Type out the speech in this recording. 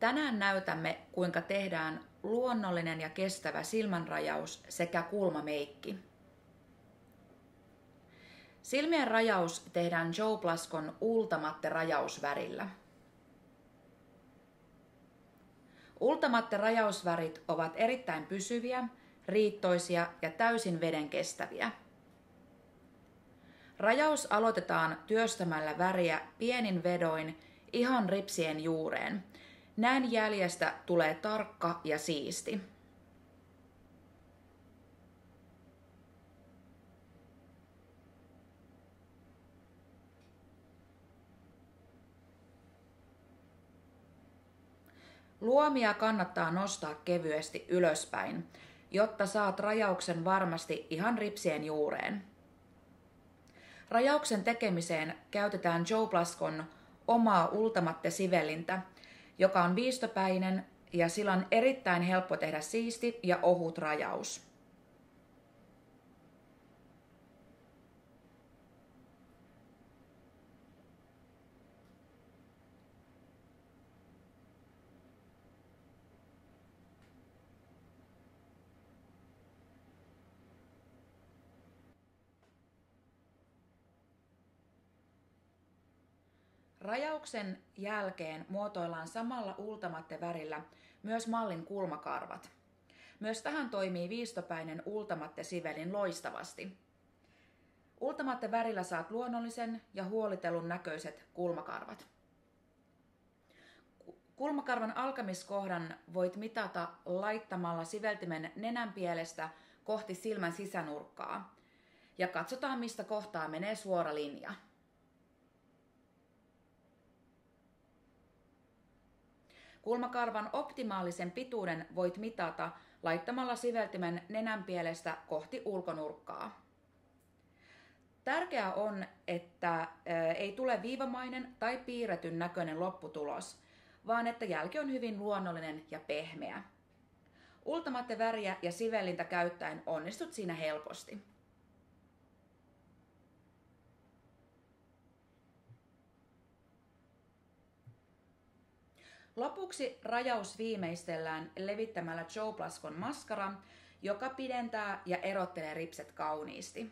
Tänään näytämme, kuinka tehdään luonnollinen ja kestävä silmänrajaus sekä kulmameikki. Silmien rajaus tehdään Joe Blascon Ultamatte rajausvärillä. Ultamatte rajausvärit ovat erittäin pysyviä, riittoisia ja täysin vedenkestäviä. Rajaus aloitetaan työstämällä väriä pienin vedoin ihan ripsien juureen. Näin jäljestä tulee tarkka ja siisti. Luomia kannattaa nostaa kevyesti ylöspäin, jotta saat rajauksen varmasti ihan ripsien juureen. Rajauksen tekemiseen käytetään Joe Blascon omaa Ultamatte-sivellintä, joka on viistopäinen ja sillä on erittäin helppo tehdä siisti ja ohut rajaus. Rajauksen jälkeen muotoillaan samalla Ultamatte-värillä myös mallin kulmakarvat. Myös tähän toimii viistopäinen Ultamatte-sivelin loistavasti. Ultamatte-värillä saat luonnollisen ja huolitellun näköiset kulmakarvat. Kulmakarvan alkamiskohdan voit mitata laittamalla siveltimen nenänpielestä kohti silmän sisänurkkaa. Ja katsotaan, mistä kohtaa menee suora linja. Kulmakarvan optimaalisen pituuden voit mitata laittamalla siveltimen nenänpielestä kohti ulkonurkkaa. Tärkeää on, että ei tule viivamainen tai piirretyn näköinen lopputulos, vaan että jälki on hyvin luonnollinen ja pehmeä. Ultamatte-väriä ja sivellintä käyttäen onnistut siinä helposti. Lopuksi rajaus viimeistellään levittämällä Joe Blascon maskara, joka pidentää ja erottelee ripset kauniisti.